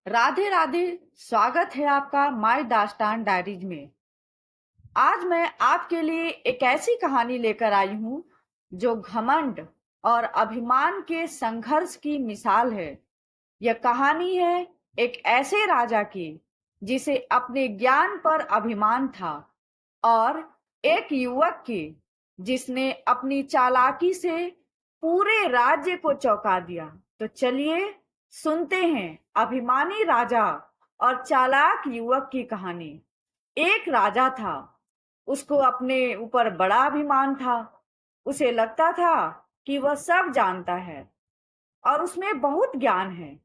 राधे राधे। स्वागत है आपका माय दास्तान डायरीज में। आज मैं आपके लिए एक ऐसी कहानी लेकर आई हूँ जो घमंड और अभिमान के संघर्ष की मिसाल है। यह कहानी है एक ऐसे राजा की जिसे अपने ज्ञान पर अभिमान था और एक युवक की जिसने अपनी चालाकी से पूरे राज्य को चौंका दिया। तो चलिए सुनते हैं अभिमानी राजा और चालाक युवक की कहानी। एक राजा था, उसको अपने ऊपर बड़ा अभिमान था। उसे लगता था कि वह सब जानता है और उसमें बहुत ज्ञान है।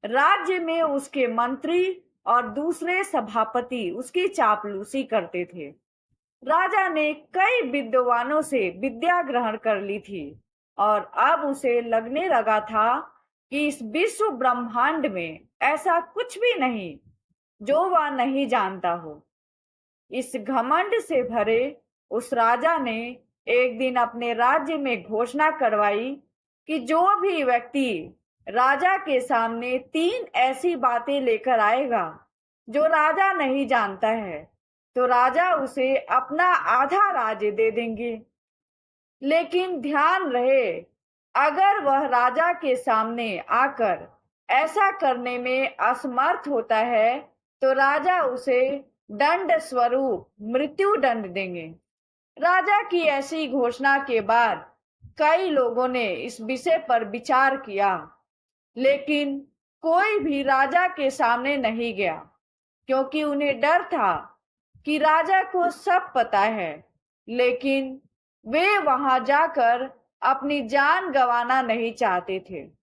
राज्य में उसके मंत्री और दूसरे सभापति उसकी चापलूसी करते थे। राजा ने कई विद्वानों से विद्या ग्रहण कर ली थी और अब उसे लगने लगा था कि इस विश्व ब्रह्मांड में ऐसा कुछ भी नहीं जो वह नहीं जानता हो। इस घमंड से भरे उस राजा ने एक दिन अपने राज्य में घोषणा करवाई कि जो भी व्यक्ति राजा के सामने 3 ऐसी बातें लेकर आएगा जो राजा नहीं जानता है, तो राजा उसे अपना आधा राज्य दे देंगे। लेकिन ध्यान रहे, अगर वह राजा के सामने आकर ऐसा करने में असमर्थ होता है, तो राजा उसे दंड स्वरूप मृत्यु दंड देंगे। राजा की ऐसी घोषणा के बाद कई लोगों ने इस विषय पर विचार किया, लेकिन कोई भी राजा के सामने नहीं गया, क्योंकि उन्हें डर था कि राजा को सब पता है, लेकिन वे वहां जाकर अपनी जान गंवाना नहीं चाहते थे।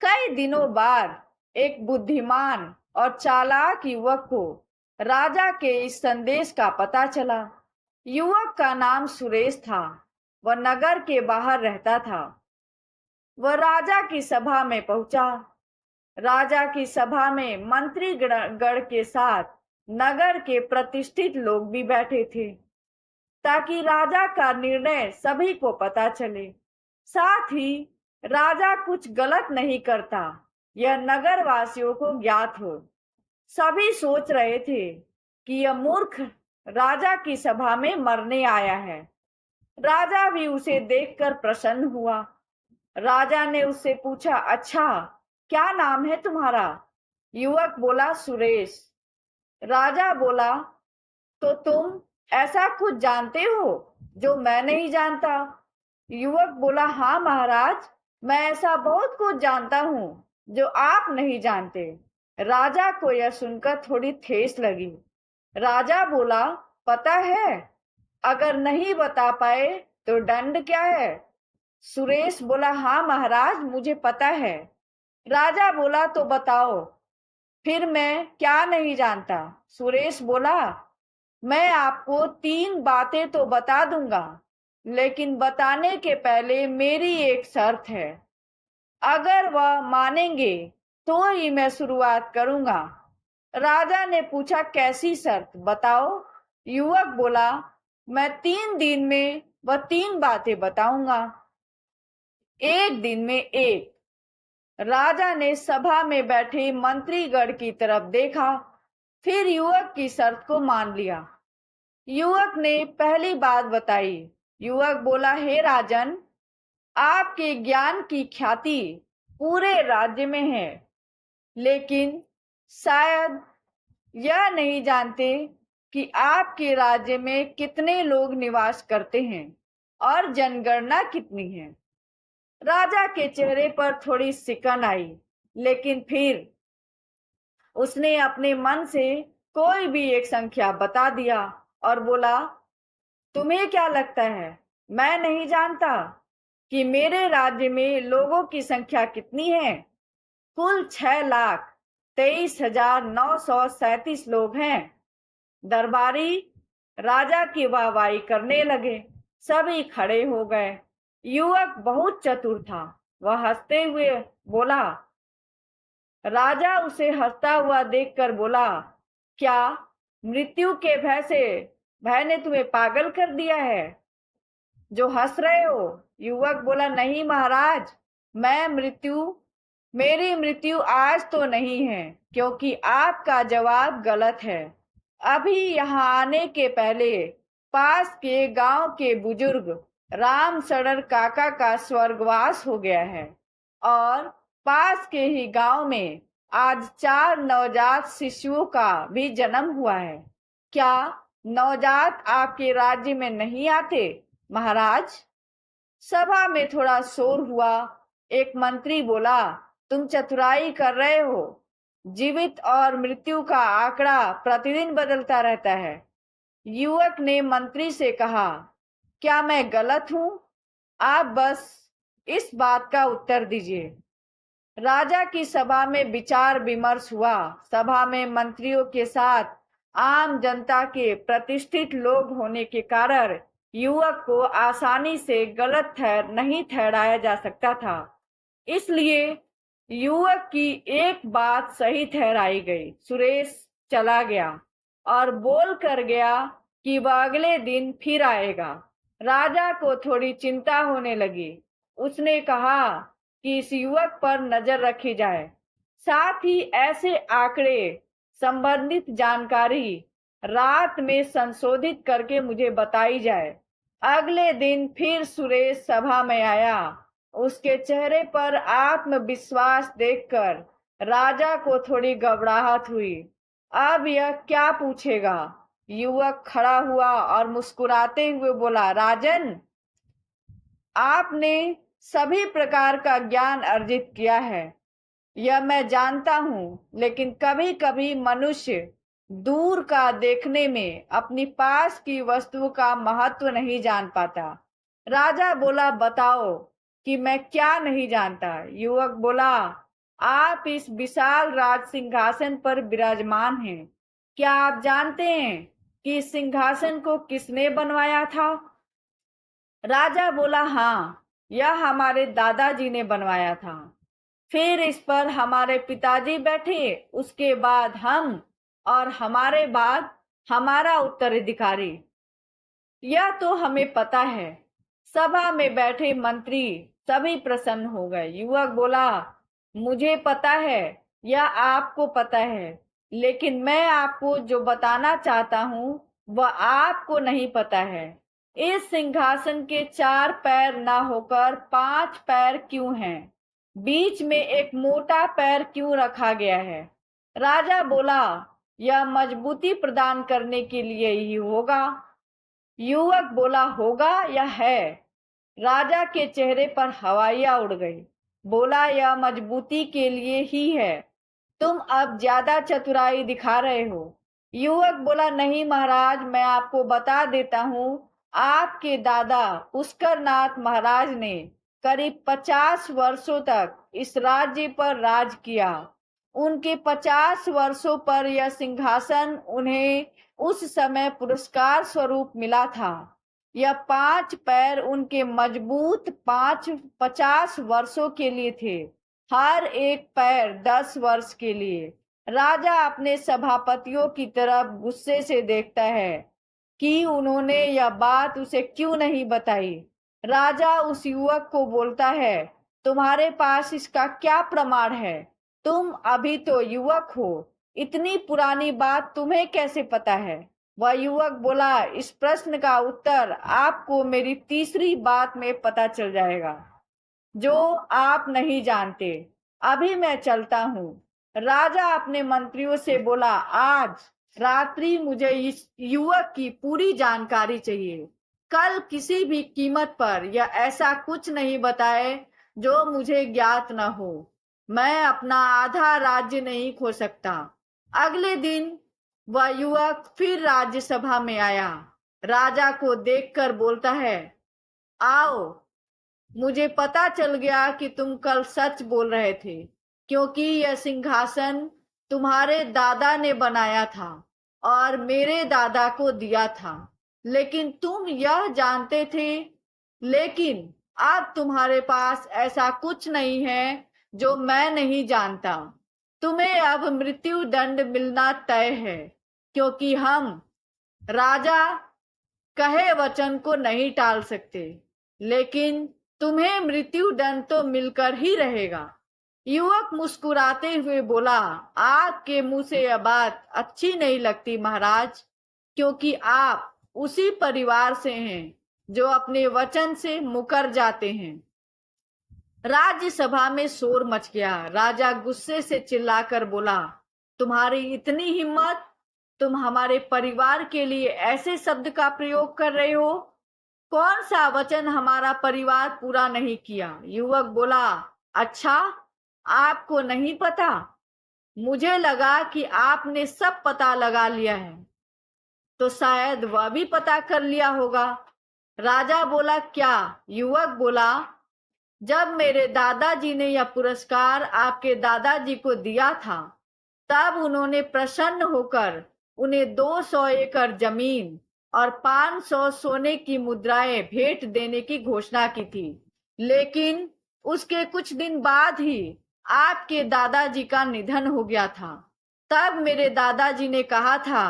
कई दिनों बाद एक बुद्धिमान और चालाक युवक को राजा के इस संदेश का पता चला। युवक का नाम सुरेश था। वह नगर के बाहर रहता था। वह राजा की सभा में पहुंचा। राजा की सभा में मंत्री गण के साथ नगर के प्रतिष्ठित लोग भी बैठे थे, ताकि राजा का निर्णय सभी को पता चले। साथ ही राजा कुछ गलत नहीं करता, यह नगर वासियों को ज्ञात हो। सभी सोच रहे थे कि यह मूर्ख राजा की सभा में मरने आया है। राजा भी उसे देखकर प्रसन्न हुआ। राजा ने उससे पूछा, अच्छा, क्या नाम है तुम्हारा? युवक बोला, सुरेश। राजा बोला, तो तुम ऐसा कुछ जानते हो जो मैं नहीं जानता? युवक बोला, हाँ महाराज, मैं ऐसा बहुत कुछ जानता हूँ जो आप नहीं जानते। राजा को यह सुनकर थोड़ी ठेस लगी। राजा बोला, पता है, अगर नहीं बता पाए तो दंड क्या है? सुरेश बोला, हाँ महाराज, मुझे पता है। राजा बोला, तो बताओ फिर मैं क्या नहीं जानता? सुरेश बोला, मैं आपको 3 बातें तो बता दूंगा, लेकिन बताने के पहले मेरी एक शर्त है। अगर वह मानेंगे तो ही मैं शुरुआत करूंगा। राजा ने पूछा, कैसी शर्त, बताओ? युवक बोला, मैं 3 दिन में वह 3 बातें बताऊंगा, एक दिन में एक। राजा ने सभा में बैठे मंत्रीगण की तरफ देखा, फिर युवक की शर्त को मान लिया। युवक ने पहली बात बताई। युवक बोला, हे राजन, आपके ज्ञान की ख्याति पूरे राज्य में है, लेकिन शायद यह नहीं जानते कि आपके राज्य में कितने लोग निवास करते हैं और जनगणना कितनी है। राजा के चेहरे पर थोड़ी सिकन आई, लेकिन फिर उसने अपने मन से कोई भी एक संख्या बता दिया और बोला, तुम्हें क्या लगता है, मैं नहीं जानता कि मेरे राज्य में लोगों की संख्या कितनी है? कुल 6,23,937 लोग हैं। दरबारी राजा की वाहवाही करने लगे। सभी खड़े हो गए। युवक बहुत चतुर था। वह हंसते हुए बोला। राजा उसे हंसता हुआ देखकर बोला, क्या मृत्यु के भय ने तुम्हें पागल कर दिया है जो हंस रहे हो? युवक बोला, नहीं महाराज, मैं मृत्यु मेरी मृत्यु आज तो नहीं है, क्योंकि आपका जवाब गलत है। अभी यहाँ आने के पहले पास के गांव के बुजुर्ग राम सड़र काका का स्वर्गवास हो गया है, और पास के ही गांव में आज 4 नवजात शिशुओं का भी जन्म हुआ है। क्या नवजात आपके राज्य में नहीं आते, महाराज? सभा में थोड़ा शोर हुआ। एक मंत्री बोला, तुम चतुराई कर रहे हो। जीवित और मृत्यु का आंकड़ा प्रतिदिन बदलता रहता है। युवक ने मंत्री से कहा, क्या मैं गलत हूं? आप बस इस बात का उत्तर दीजिए। राजा की सभा में विचार विमर्श हुआ। सभा में मंत्रियों के साथ आम जनता के प्रतिष्ठित लोग होने के कारण युवक को आसानी से गलत नहीं ठहराया जा सकता था। इसलिए युवक की एक बात सही ठहराई गई। सुरेश चला गया और बोल कर गया कि वह अगले दिन फिर आएगा। राजा को थोड़ी चिंता होने लगी। उसने कहा कि इस युवक पर नजर रखी जाए, साथ ही ऐसे आंकड़े संबंधित जानकारी रात में संशोधित करके मुझे बताई जाए। अगले दिन फिर सुरेश सभा में आया। उसके चेहरे पर आत्मविश्वास देखकर राजा को थोड़ी घबराहट हुई। अब यह क्या पूछेगा? युवक खड़ा हुआ और मुस्कुराते हुए बोला, राजन, आपने सभी प्रकार का ज्ञान अर्जित किया है, यह मैं जानता हूं, लेकिन कभी कभी मनुष्य दूर का देखने में अपनी पास की वस्तु का महत्व नहीं जान पाता। राजा बोला, बताओ कि मैं क्या नहीं जानता। युवक बोला, आप इस विशाल राज सिंहासन पर विराजमान हैं। क्या आप जानते हैं कि इस सिंहासन को किसने बनवाया था? राजा बोला, हाँ, यह हमारे दादाजी ने बनवाया था। फिर इस पर हमारे पिताजी बैठे, उसके बाद हम, और हमारे बाद हमारा उत्तराधिकारी। यह तो हमें पता है। सभा में बैठे मंत्री सभी प्रसन्न हो गए। युवक बोला, मुझे पता है, यह आपको पता है, लेकिन मैं आपको जो बताना चाहता हूँ वह आपको नहीं पता है। इस सिंहासन के 4 पैर ना होकर 5 पैर क्यों हैं? बीच में एक मोटा पैर क्यों रखा गया है? राजा बोला, यह मजबूती प्रदान करने के लिए ही होगा। युवक बोला, होगा या है? राजा के चेहरे पर हवाइयां उड़ गई। बोला, यह मजबूती के लिए ही है। तुम अब ज्यादा चतुराई दिखा रहे हो। युवक बोला, नहीं महाराज, मैं आपको बता देता हूँ, आपके दादा पुष्कर नाथ महाराज ने करीब 50 वर्षों तक इस राज्य पर राज किया। उनके 50 वर्षों पर यह सिंहासन उन्हें उस समय पुरस्कार स्वरूप मिला था। यह 5 पैर उनके मजबूत 50 वर्षों के लिए थे, हर एक पैर 10 वर्ष के लिए। राजा अपने सभापतियों की तरफ गुस्से से देखता है कि उन्होंने यह बात उसे क्यों नहीं बताई। राजा उस युवक को बोलता है, तुम्हारे पास इसका क्या प्रमाण है? तुम अभी तो युवक हो, इतनी पुरानी बात तुम्हें कैसे पता है? वह युवक बोला, इस प्रश्न का उत्तर आपको मेरी तीसरी बात में पता चल जाएगा, जो आप नहीं जानते। अभी मैं चलता हूँ। राजा अपने मंत्रियों से बोला, आज रात्रि मुझे इस युवक की पूरी जानकारी चाहिए। कल किसी भी कीमत पर यह ऐसा कुछ नहीं बताए जो मुझे ज्ञात न हो। मैं अपना आधा राज्य नहीं खो सकता। अगले दिन वह युवक फिर राज्यसभा में आया। राजा को देखकर बोलता है, आओ, मुझे पता चल गया कि तुम कल सच बोल रहे थे, क्योंकि यह सिंहासन तुम्हारे दादा ने बनाया था और मेरे दादा को दिया था। लेकिन तुम यह जानते थे, लेकिन अब तुम्हारे पास ऐसा कुछ नहीं है जो मैं नहीं जानता। तुम्हें अब मृत्यु दंड मिलना तय है, क्योंकि हम राजा कहे वचन को नहीं टाल सकते। लेकिन तुम्हें मृत्यु दंड तो मिलकर ही रहेगा। युवक मुस्कुराते हुए बोला, आपके मुंह से यह बात अच्छी नहीं लगती महाराज, क्योंकि आप उसी परिवार से हैं जो अपने वचन से मुकर जाते हैं। राज्यसभा में शोर मच गया। राजा गुस्से से चिल्लाकर बोला, तुम्हारी इतनी हिम्मत, तुम हमारे परिवार के लिए ऐसे शब्द का प्रयोग कर रहे हो? कौन सा वचन हमारा परिवार पूरा नहीं किया? युवक बोला, अच्छा, आपको नहीं पता? मुझे लगा कि आपने सब पता लगा लिया है, तो शायद वह भी पता कर लिया होगा। राजा बोला, क्या? युवक बोला, जब मेरे दादाजी ने यह पुरस्कार आपके दादाजी को दिया था, तब उन्होंने प्रसन्न होकर उन्हें 200 एकड़ जमीन और 500 सोने की मुद्राएं भेंट देने की घोषणा की थी। लेकिन उसके कुछ दिन बाद ही आपके दादाजी का निधन हो गया था। तब मेरे दादाजी ने कहा था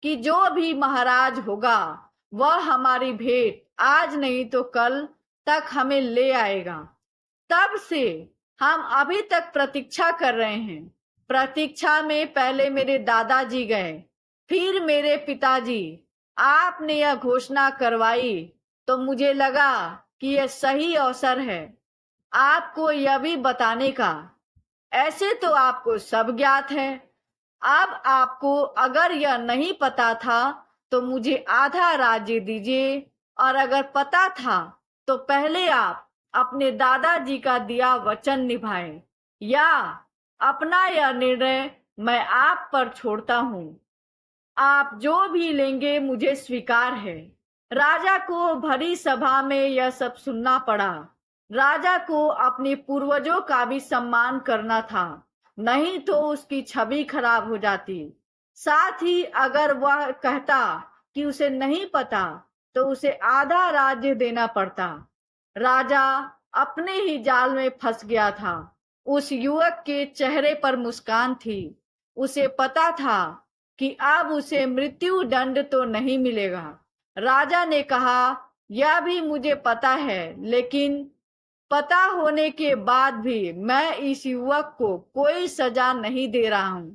कि जो भी महाराज होगा वह हमारी भेंट आज नहीं तो कल तक हमें ले आएगा। तब से हम अभी तक प्रतीक्षा कर रहे हैं। प्रतीक्षा में पहले मेरे दादाजी गए, फिर मेरे पिताजी। आपने यह घोषणा करवाई तो मुझे लगा कि यह सही अवसर है आपको यह भी बताने का। ऐसे तो आपको सब ज्ञात है। अब आपको अगर यह नहीं पता था तो मुझे आधा राज्य दीजिए, और अगर पता था तो पहले आप अपने दादाजी का दिया वचन निभाएं, या अपना यह निर्णय मैं आप पर छोड़ता हूं। आप जो भी लेंगे मुझे स्वीकार है। राजा को भरी सभा में यह सब सुनना पड़ा। राजा को अपने पूर्वजों का भी सम्मान करना था, नहीं तो उसकी छवि खराब हो जाती। साथ ही अगर वह कहता कि उसे नहीं पता तो उसे आधा राज्य देना पड़ता। राजा अपने ही जाल में फंस गया था। उस युवक के चेहरे पर मुस्कान थी। उसे पता था कि अब उसे मृत्यु दंड तो नहीं मिलेगा। राजा ने कहा, यह भी मुझे पता है, लेकिन पता होने के बाद भी मैं इस युवक को कोई सजा नहीं दे रहा हूं,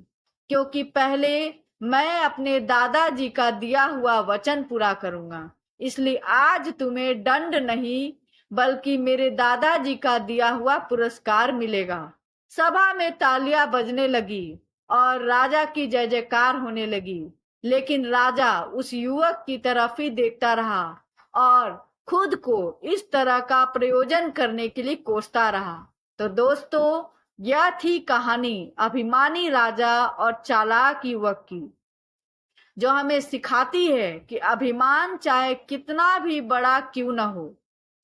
क्योंकि पहले मैं अपने दादाजी का दिया हुआ वचन पूरा करूंगा। इसलिए आज तुम्हें दंड नहीं बल्कि मेरे दादाजी का दिया हुआ पुरस्कार मिलेगा। सभा में तालियां बजने लगी और राजा की जय जयकार होने लगी, लेकिन राजा उस युवक की तरफ ही देखता रहा और खुद को इस तरह का प्रयोजन करने के लिए कोसता रहा। तो दोस्तों, यह थी कहानी अभिमानी राजा और चालाक युवक की, जो हमें सिखाती है कि अभिमान चाहे कितना भी बड़ा क्यों न हो,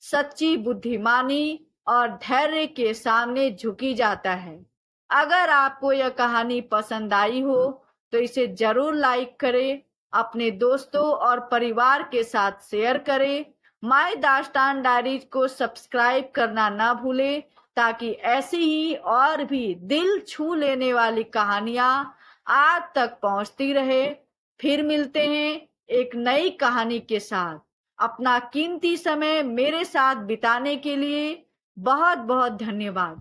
सच्ची बुद्धिमानी और धैर्य के सामने झुकी जाता है। अगर आपको यह कहानी पसंद आई हो तो इसे जरूर लाइक करें, अपने दोस्तों और परिवार के साथ शेयर करें। माय दास्तान डायरीज को सब्सक्राइब करना ना भूलें, ताकि ऐसी ही और भी दिल छू लेने वाली कहानियां आप तक पहुंचती रहे। फिर मिलते हैं एक नई कहानी के साथ। अपना कीमती समय मेरे साथ बिताने के लिए बहुत बहुत धन्यवाद।